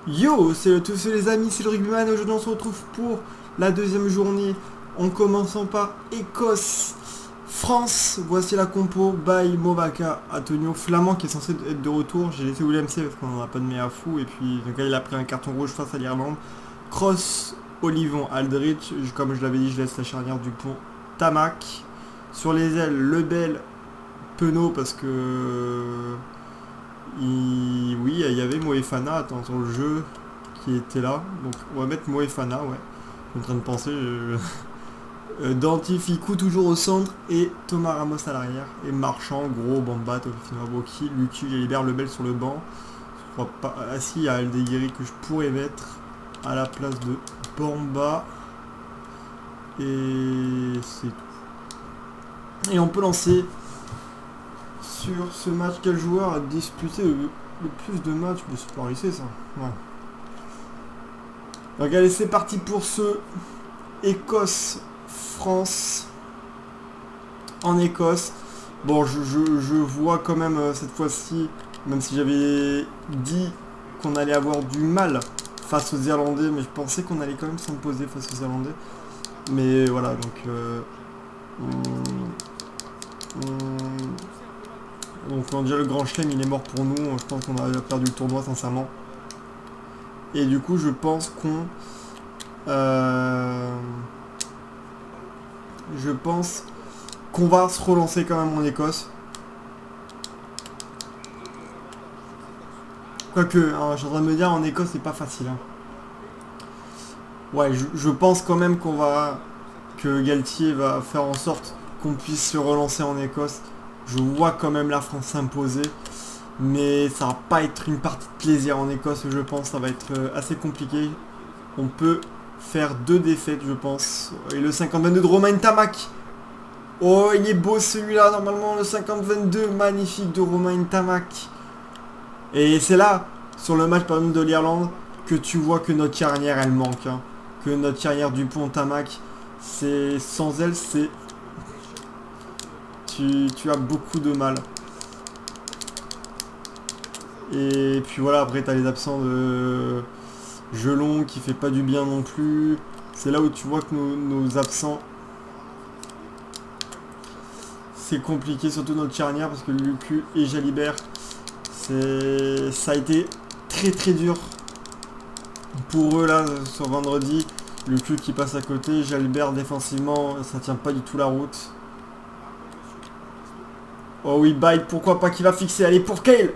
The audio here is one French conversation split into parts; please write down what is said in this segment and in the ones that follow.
Yo, c'est tous les amis, c'est le rugbyman et aujourd'hui on se retrouve pour la deuxième journée en commençant par Écosse, France. Voici la compo, by Movaka, Antonio Flamand qui est censé être de retour. J'ai laissé William C parce qu'on n'en a pas de méa fou et puis donc là, il a pris un carton rouge face à l'Irlande. Cross, Olivon, Aldrich, comme je l'avais dit je laisse la charnière du pont Tamac. Sur les ailes, Lebel, Penaud parce que... Oui, il y avait Moefana, attends, sur le jeu qui était là. Donc on va mettre Moefana, ouais. Je suis en train de penser. Danti, Ficou toujours au centre et Thomas Ramos à l'arrière. Et Marchand, Gros, Bamba, Tofino Aboki, Lucu, Jalibert, Lebel sur le banc. Je crois pas. Ah si, il y a Aldeguiri que je pourrais mettre à la place de Bamba. Et c'est tout. Et on peut lancer sur ce match. Quel joueur a disputé le plus de matchs? C'est pas risqué ça. Ouais. Donc allez, c'est parti pour ce Écosse-France. En Écosse. Bon, je vois quand même cette fois-ci, même si j'avais dit qu'on allait avoir du mal face aux Irlandais, mais je pensais qu'on allait quand même s'imposer face aux Irlandais. Mais voilà, donc... donc on dirait le grand chelem il est mort pour nous, je pense qu'on a perdu le tournoi sincèrement. Et du coup je pense qu'on... je pense qu'on va se relancer quand même en Écosse. Quoique, hein, je suis en train de me dire en Écosse c'est pas facile. Hein. Ouais, je pense quand même qu'on va... que Galtier va faire en sorte qu'on puisse se relancer en Écosse. Je vois quand même la France s'imposer. Mais ça va pas être une partie de plaisir en Écosse, je pense. Ça va être assez compliqué. On peut faire 2 défaites, je pense. Et le 50-22 de Romain Tamac. Oh, il est beau celui-là, normalement. Le 50-22, magnifique de Romain Tamac. Et c'est là, sur le match par exemple de l'Irlande, que tu vois que notre charnière, elle manque. Hein. Que notre charnière Dupont-Tamac, c'est... Sans elle, c'est... Tu as beaucoup de mal. Et puis voilà, après t'as les absents de Gelon qui fait pas du bien non plus. C'est là où tu vois que nos absents, c'est compliqué, surtout notre charnière, parce que Lucu et Jalibert, ça a été très très dur pour eux là sur vendredi. Lucu qui passe à côté, Jalibert défensivement, ça tient pas du tout la route. Oh oui, Bite, pourquoi pas, qui va fixer. Allez, pour Kale.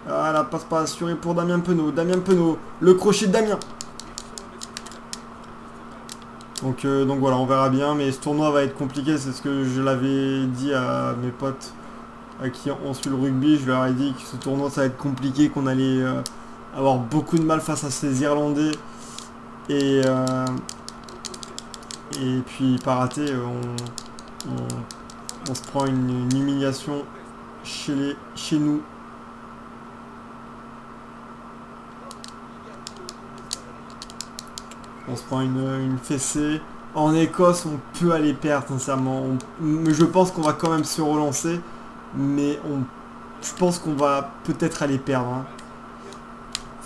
Ah, la passe pas assurée pour Damien Penaud. Damien Penaud, le crochet de Damien. Donc voilà, on verra bien. Mais ce tournoi va être compliqué. C'est ce que je l'avais dit à mes potes à qui on suit le rugby. Je leur ai dit que ce tournoi, ça va être compliqué. Qu'on allait avoir beaucoup de mal face à ces Irlandais. Et puis, pas rater, on se prend une humiliation chez nous. On se prend une fessée. En Écosse, on peut aller perdre, sincèrement. Je pense qu'on va quand même se relancer. Mais je pense qu'on va peut-être aller perdre. Hein.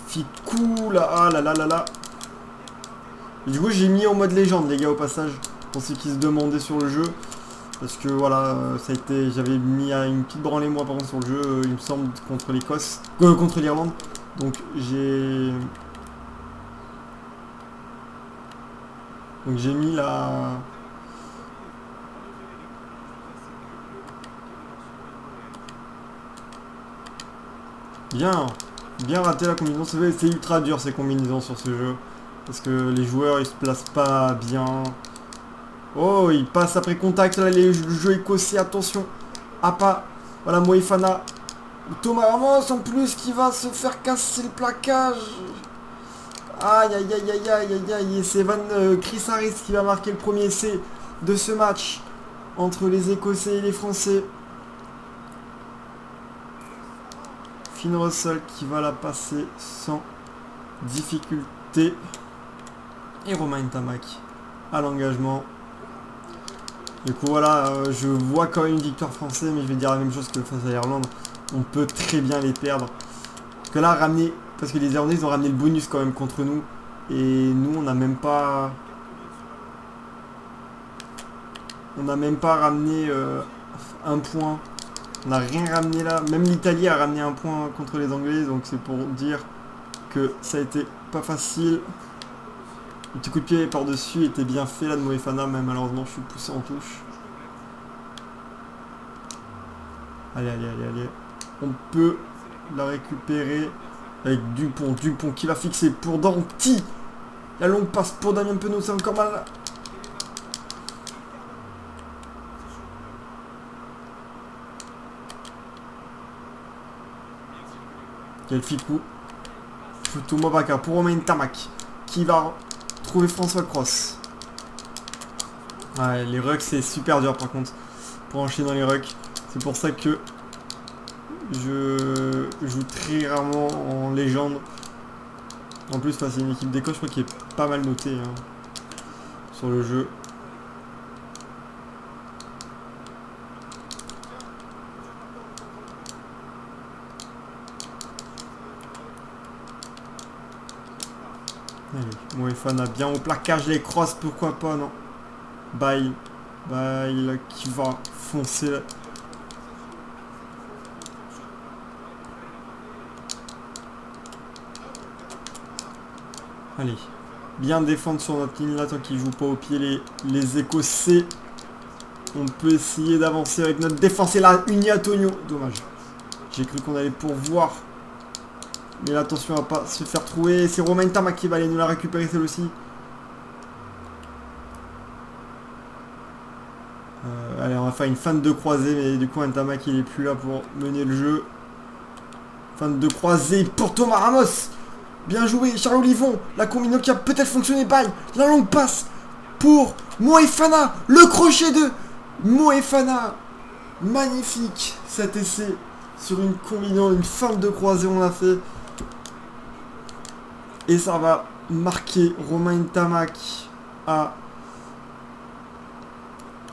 Ficou, là. Ah là là là là. Du coup, j'ai mis en mode légende, les gars, au passage. Pour ceux qui se demandaient sur le jeu. Parce que voilà, ça a été, j'avais mis une petite branlée moi par contre sur le jeu, il me semble, contre l'Écosse, contre l'Irlande. Donc j'ai mis la... Bien raté la combinaison, c'est ultra dur ces combinaisons sur ce jeu. Parce que les joueurs ils se placent pas bien. Oh, il passe après contact, là, le jeu écossais, attention. Ah pas, voilà Moefana. Thomas Ramos en plus qui va se faire casser le plaquage. Aïe aïe aïe aïe aïe aïe aïe. Et c'est Chris Harris qui va marquer le premier essai de ce match entre les Écossais et les Français. Finn Russell qui va la passer sans difficulté. Et Romain Tamac à l'engagement. Du coup voilà, je vois quand même une victoire française, mais je vais dire la même chose que face à l'Irlande. On peut très bien les perdre. Parce que là, ramener parce que les Irlandais ils ont ramené le bonus quand même contre nous. Et nous on n'a même pas... On n'a même pas ramené un point. On n'a rien ramené là. Même l'Italie a ramené un point contre les Anglais. Donc c'est pour dire que ça a été pas facile. Le petit coup de pied par-dessus était bien fait là de Moefana. Mais malheureusement je suis poussé en touche. Allez, allez, allez, allez. On peut la récupérer avec Dupont. Dupont qui va fixer pour Danti. La longue passe pour Damien Penaud. C'est encore mal là. Quel ficou. Plutôt Mobaka pour Romain Tamac qui va trouver François Cross. Ouais, les rucks c'est super dur par contre pour enchaîner dans les rucks. C'est pour ça que je joue très rarement en légende. En plus, c'est une équipe d'Écosse, je crois, qui est pas mal notée hein, sur le jeu. Allez, Moefana bien au plaquage, les crosses, pourquoi pas, non. Bye. Bye, là, qui va foncer là. Allez, bien défendre sur notre ligne là tant qu'ils jouent pas au pied les Écossais. On peut essayer d'avancer avec notre défense. Et là, Uni Antonio. Dommage. J'ai cru qu'on allait pourvoir. Mais là, attention à pas se faire trouver. C'est Romain Tamac qui va aller nous la récupérer celle-ci. Allez, on va faire une feinte de croisée. Mais du coup, Tamac il est plus là pour mener le jeu. Feinte de croisée pour Thomas Ramos. Bien joué, Charles Olivon. La combinaison qui a peut-être fonctionné. Bye. La longue passe pour Moefana. Le crochet de Moefana. Magnifique cet essai sur une combinaison, une feinte de croisée on a fait. Et ça va marquer Romain Tamac à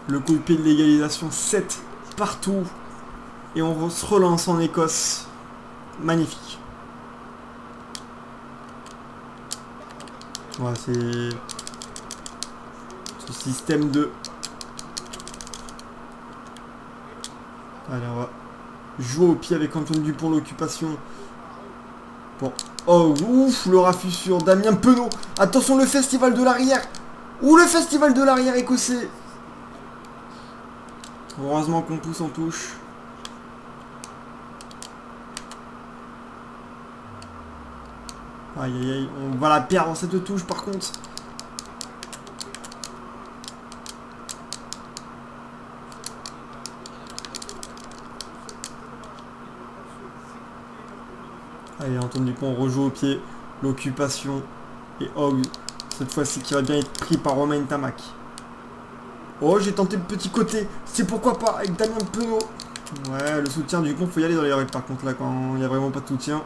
le coup de pied de l'égalisation 7 partout. Et on se relance en Écosse. Magnifique. Ouais, c'est ce système de... Allez, on va jouer au pied avec Antoine Dupont, l'occupation. Bon. Oh, ouf, le raffut sur Damien Penaud. Attention, le festival de l'arrière. Ouh, le festival de l'arrière écossais. Heureusement qu'on pousse en touche. Aïe, aïe, aïe. On va la perdre cette touche, par contre. Allez, Antoine Dupont rejoue au pied. L'occupation. Et Hogg, cette fois-ci, qui va bien être pris par Romain Tamac. Oh, j'ai tenté le petit côté. C'est pourquoi pas avec Damien Penaud. Ouais, le soutien du Dupont, faut y aller dans les règles par contre, là, quand il n'y a vraiment pas de soutien.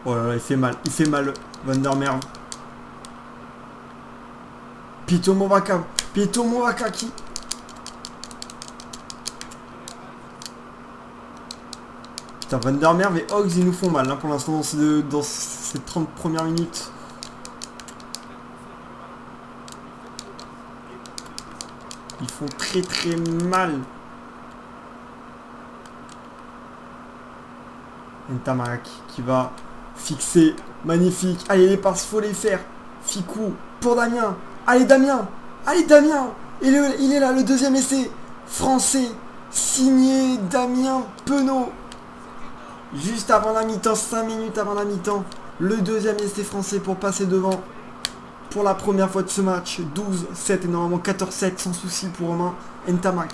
Oh là là, il fait mal, Van der Merwe. Pito Mobaka qui... Putain, Van der Merwe et Hogg, ils nous font mal, hein, pour l'instant, dans ces 30 premières minutes. Ils font très très mal. Ntamak qui va fixer. Magnifique. Allez, les passes, faut les faire. Ficou pour Damien. Allez, Damien. Allez, Damien. Et il est là, le deuxième essai. Français. Signé Damien Penaud. Juste avant la mi-temps, 5 minutes avant la mi-temps. Le deuxième essai français pour passer devant. Pour la première fois de ce match. 12-7 et normalement 14-7 sans souci pour Romain Ntamak.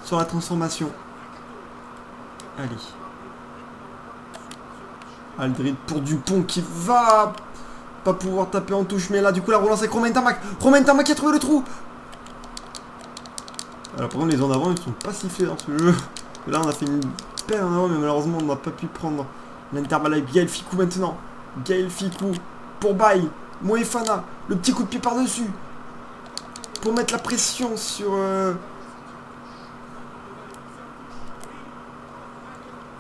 Sur la transformation. Allez. Aldrid pour Dupont qui va pas pouvoir taper en touche. Mais là, du coup, la relance avec Romain Tamac. Romain Tamac qui a trouvé le trou. Alors, par contre, les en avant, ils sont pas sifflés dans ce jeu. Là, on a fait une paire en avant, mais malheureusement, on n'a pas pu prendre l'intervalle avec Gaël Ficou maintenant. Gaël Ficou pour Baye. Moefana. Le petit coup de pied par-dessus. pour mettre la pression sur...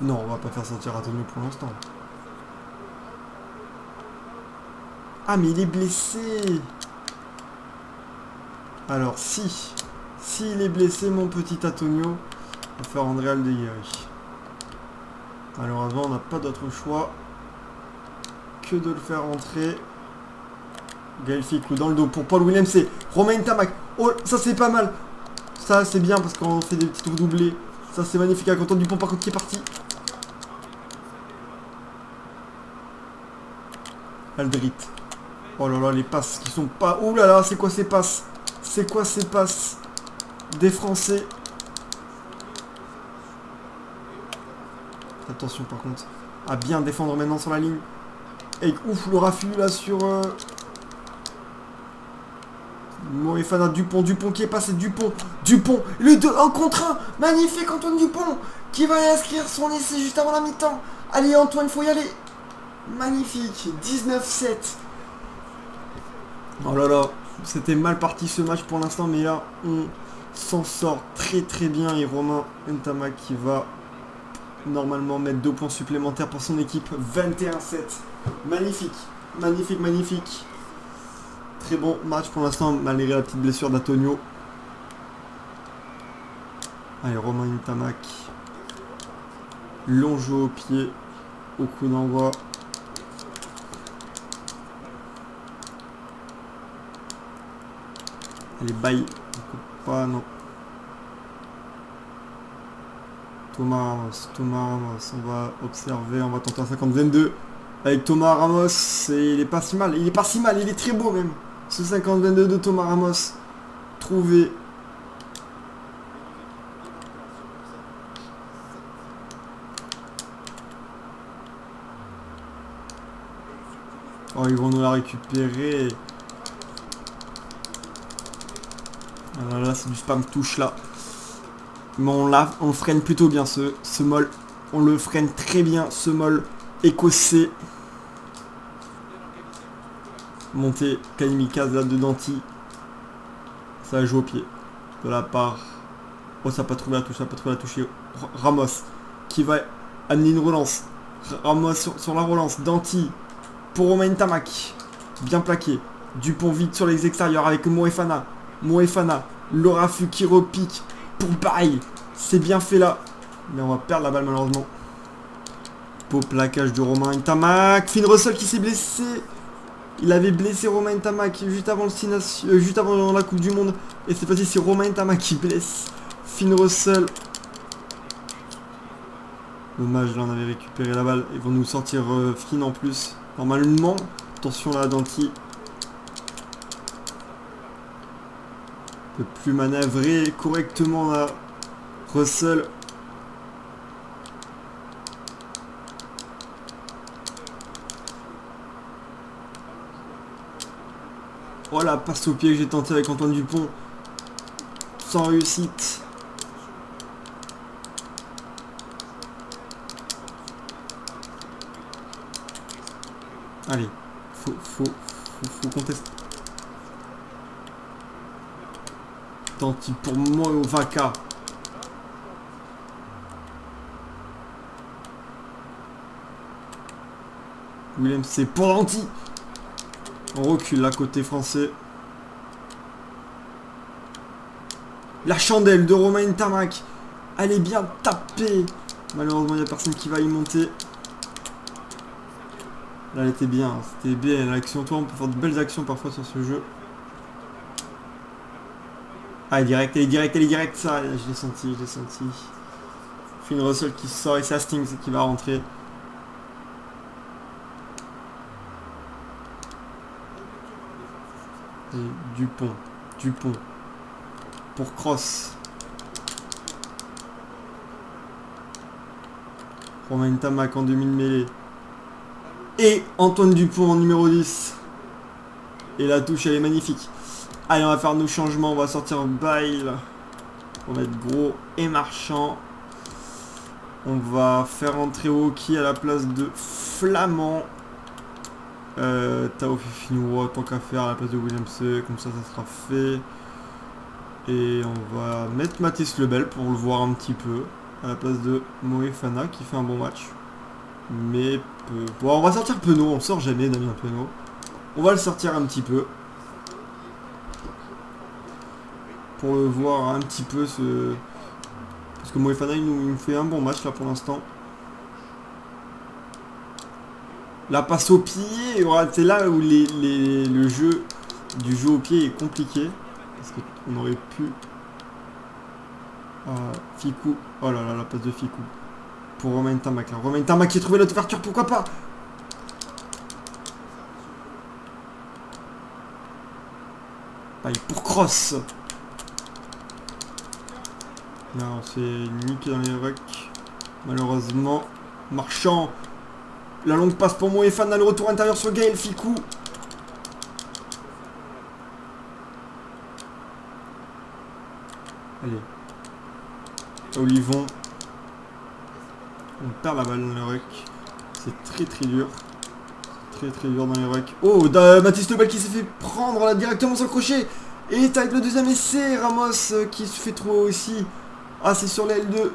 Non, on va pas faire sortir Antonio pour l'instant. Ah, mais il est blessé. Alors, s'il est blessé, mon petit Antonio, on va faire André Aldeguerri. Malheureusement, on n'a pas d'autre choix que de le faire rentrer. Gaël Ficou dans le dos pour Paul Williams, c'est Romain Tamac. Oh, ça c'est pas mal. Ça c'est bien parce qu'on fait des petits tours doublés. Ça c'est magnifique. Avec Antoine Dupont par contre qui est parti. Aldrit. Oh là là, les passes qui sont pas... Ouh là là, c'est quoi ces passes? C'est quoi ces passes des Français? Attention par contre à bien défendre maintenant sur la ligne. Et ouf, le raffut là sur... Moefana, Dupont qui est passé, Dupont, le 2 1 contre 1, magnifique Antoine Dupont, qui va inscrire son essai juste avant la mi-temps. Allez Antoine, faut y aller. Magnifique, 19-7. Oh là là, c'était mal parti ce match pour l'instant, mais là, on s'en sort très très bien. Et Romain Ntamak qui va normalement mettre 2 points supplémentaires pour son équipe, 21-7. Magnifique, magnifique, magnifique. Très bon match pour l'instant, malgré la petite blessure d'Antonio. Allez, Romain Ntamak. Long jeu au pied, au coup d'envoi. Allez, bye. Pas, non. Thomas Ramos, on va observer, on va tenter un 50-22 avec Thomas Ramos. Et il est pas si mal, il est très beau même. Ce 50-22 de Thomas Ramos. Trouvé. Oh, ils vont nous la récupérer. Alors là, c'est du spam touche là. Mais on le freine plutôt bien ce molle. On le freine très bien ce molle écossais. Montée Kamikaze là de Danti. Ça joue au pied. De la part. Oh, ça n'a pas trouvé la touche. Ramos qui va amener une relance. Ramos sur la relance. Danti pour Romain Ntamak. Bien plaqué. Dupont vite sur les extérieurs avec Moefana. Le raffut qui repique pour Bail. C'est bien fait là. Mais on va perdre la balle malheureusement. Beau plaquage de Romain Ntamak. Finn Russell qui s'est blessé. Il avait blessé Romain Ntamak juste avant juste avant la Coupe du Monde. Et cette fois-ci c'est Romain Ntamak qui blesse Finn Russell. Dommage, là on avait récupéré la balle. Ils vont nous sortir Finn en plus. Normalement. Attention là, Danti. Ne peut plus manœuvrer correctement là. Russell. Voilà, passe au pied que j'ai tenté avec Antoine Dupont. Sans réussite. Allez, faut contester. Danti pour moi au Vaca. Williams, c'est pour Danti. On recule là côté français. La chandelle de Romain Ntamak. Elle est bien tapée. Malheureusement, il n'y a personne qui va y monter. Là, elle était bien. C'était bien l'action. Toi, on peut faire de belles actions parfois sur ce jeu. Ah, elle est directe. Ça, je l'ai senti. Finn Russell qui sort et c'est Hastings qui va rentrer. Et Dupont. Pour Cross. Romain Ntamak en demi-mêlée. Et Antoine Dupont en numéro 10. Et la touche elle est magnifique. Allez, on va faire nos changements. On va sortir Bail. On va mettre Gros et Marchand. On va faire entrer Oki à la place de Flamand. Tao Fifinoua, tant qu'à faire à la place de Williams. Comme ça sera fait. Et on va mettre Mathis Lebel pour le voir un petit peu. À la place de Moefana qui fait un bon match. Mais bon, on va sortir Penaud, on le sort jamais Damien Penaud. On va le sortir un petit peu. Pour le voir un petit peu ce... Parce que Moefana il nous fait un bon match là pour l'instant. La passe au pied, c'est là où le jeu du jeu au pied est compliqué. Parce qu'on aurait pu... Ficou. Oh là là, la passe de Ficou. Pour Romain Tamac là. Romain Tamac qui a trouvé l'autre ouverture, pourquoi pas? Allez, pour Cross. Non, c'est niqué dans les rucks. Malheureusement. Marchand. La longue passe pour Moefana, le retour intérieur sur Gaël Ficou. Allez. Olivon. On perd la balle dans les rucks. C'est très très dur. Très très dur dans les rucks. Oh, Mathis Lebel qui s'est fait prendre là directement sur le crochet. Et avec le deuxième essai, Ramos qui se fait trouver aussi. Ah, c'est sur l'aile de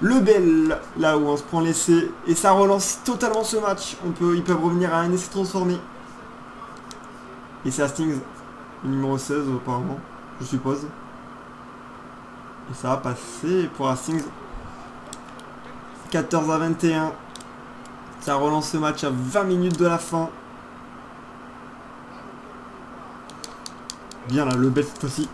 Lebel, là où on se prend l'essai. Et ça relance totalement ce match. Ils peuvent revenir à un essai transformé. Et c'est Hastings, le numéro 16 apparemment, je suppose. Et ça va passer pour Hastings. 14-21. Ça relance ce match à 20 minutes de la fin. Bien là, Lebel cette fois-ci.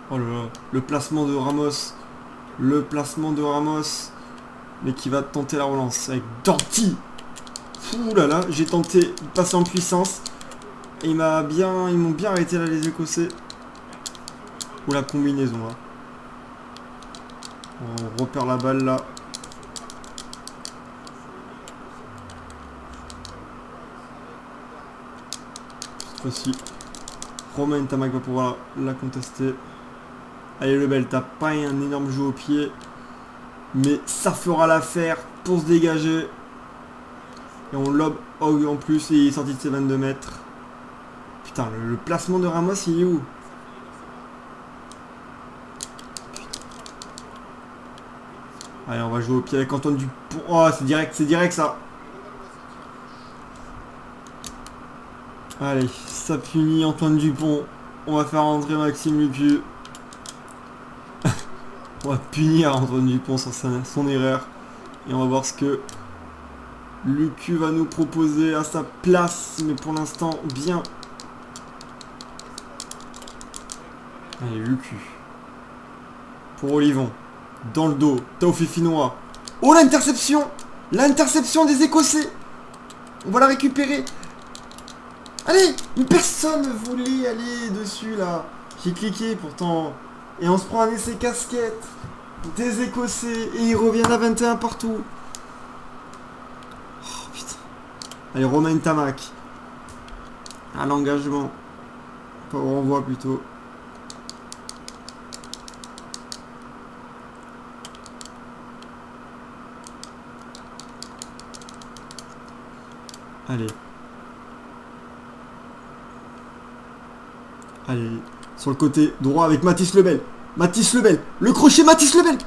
Oh là là, le placement de Ramos. Le placement de Ramos. Mais qui va tenter la relance avec Danti. Ouh là là, j'ai tenté de passer en puissance. Et ils m'ont bien arrêté là les Écossais. Ou la combinaison là. On repère la balle là. Cette fois-ci, Romain Tamac va pouvoir la contester. Allez Lebel, t'as pas un énorme jeu au pied. Mais ça fera l'affaire pour se dégager. Et on lobe en plus et il est sorti de ses 22 mètres. Putain, le placement de Ramos, il est où? Allez, on va jouer au pied avec Antoine Dupont. Oh, c'est direct ça. Allez, ça punit Antoine Dupont. On va faire rentrer Maxime Lucu. On va punir Antoine Dupont sur son erreur. Et on va voir ce que Lucu va nous proposer à sa place. Mais pour l'instant, bien. Allez, Lucu. Pour Olivon. Dans le dos. Taofifinois. Oh, l'interception! L'interception des Écossais! On va la récupérer. Allez! Mais personne ne voulait aller dessus, là. J'ai cliqué, pourtant. Et on se prend un essai casquette des Écossais. Et ils reviennent à 21 partout. Oh, putain. Allez, Romain Tamac. À l'engagement. Pas au renvoi, plutôt. Allez. Allez. Sur le côté droit avec Mathis Lebel. Mathis Lebel. Le crochet Mathis Lebel.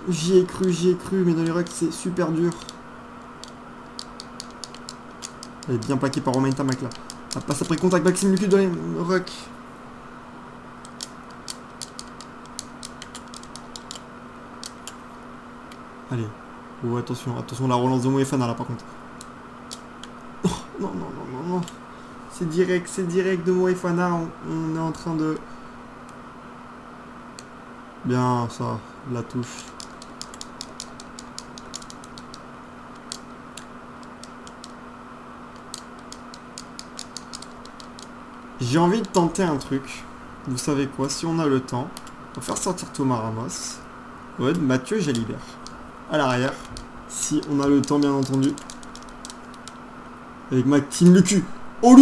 J'y ai cru. Mais dans les rucks, c'est super dur. Elle est bien plaquée par Romain Tamac là. Ça passe après contact Maxime Lucu dans les rucks. Allez. Oh, attention, la relance de Moefana là par contre. Oh, non. C'est direct de Moefana. On est en train de... Bien ça, la touche. J'ai envie de tenter un truc. Vous savez quoi, si on a le temps, on va faire sortir Thomas Ramos. Ouais, Mathieu Jalibert. À l'arrière. Si on a le temps, bien entendu. Avec Maxime Lucu. Oh,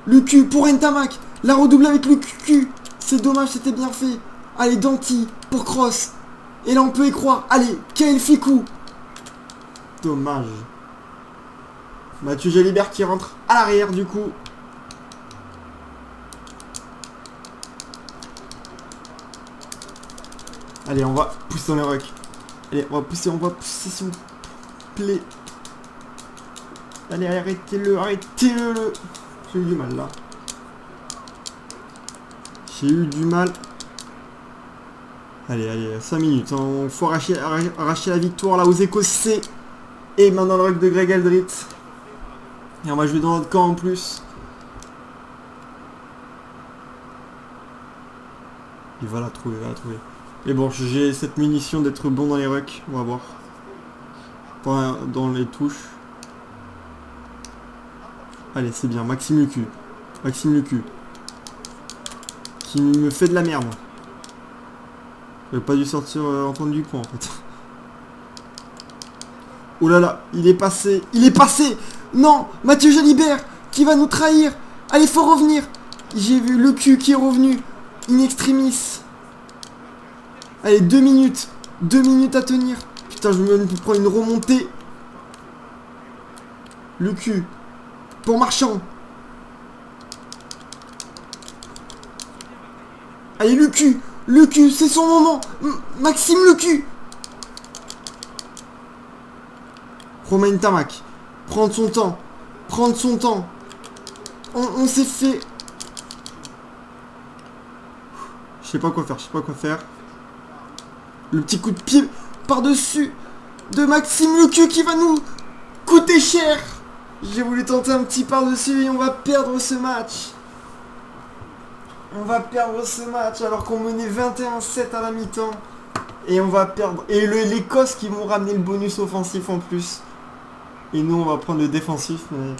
Lucu pour Ntamak. La redouble avec Lucu. C'est dommage, c'était bien fait. Allez, Danti pour Cross. Et là, on peut y croire. Allez, Gaël Ficou. Dommage. Mathieu Jalibert qui rentre à l'arrière du coup. Allez, on va pousser dans les rucks. Allez, on va pousser s'il vous plaît. Allez, arrêtez-le. J'ai eu du mal là. J'ai eu du mal. Allez, 5 minutes. Il faut arracher la victoire là aux Écossais. Et maintenant le ruck de Greg Aldrit. Et on va jouer dans notre camp en plus. Il va la trouver, Mais bon, j'ai cette munition d'être bon dans les rucks. On va voir. Pas dans les touches. Allez, c'est bien. Maxime Lucu. Qui me fait de la merde. J'aurais pas dû sortir Antoine Dupont en fait. Oh là là, il est passé. Non, Mathieu Jalibert qui va nous trahir. Allez, faut revenir. J'ai vu le cul qui est revenu. In extremis. Allez, 2 minutes. 2 minutes à tenir. Putain, je me prends une remontée. Le cul. Pour Marchand. Allez, le cul, c'est son moment. Maxime le cul. Romain Tamac. Prendre son temps. On s'est fait... Je sais pas quoi faire. Le petit coup de pied par-dessus de Maxime Lecu qui va nous coûter cher. J'ai voulu tenter un petit par-dessus et on va perdre ce match. Alors qu'on menait 21-7 à la mi-temps. Et on va perdre. Et l'Écosse qui vont ramener le bonus offensif en plus. Et nous on va prendre le défensif. Mais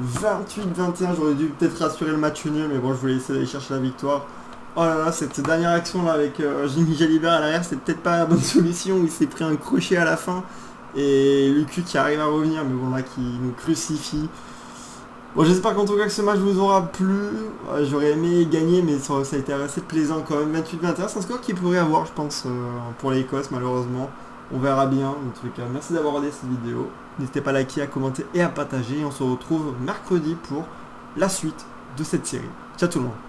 28-21, j'aurais dû peut-être rassurer le match nul. Mais bon, je voulais essayer d'aller chercher la victoire. Oh là là, cette dernière action là avec Jimmy Jalibert à l'arrière, c'est peut-être pas la bonne solution. Il s'est pris un crochet à la fin. Et Lucu qui arrive à revenir, mais bon là qui nous crucifie. Bon, j'espère qu'en tout cas que ce match vous aura plu. J'aurais aimé gagner, mais ça a été assez plaisant quand même. 28-21, c'est un score qu'il pourrait avoir, je pense, pour l'Écosse malheureusement. On verra bien. En tous les cas, merci d'avoir regardé cette vidéo. N'hésitez pas à liker, à commenter et à partager. On se retrouve mercredi pour la suite de cette série. Ciao tout le monde.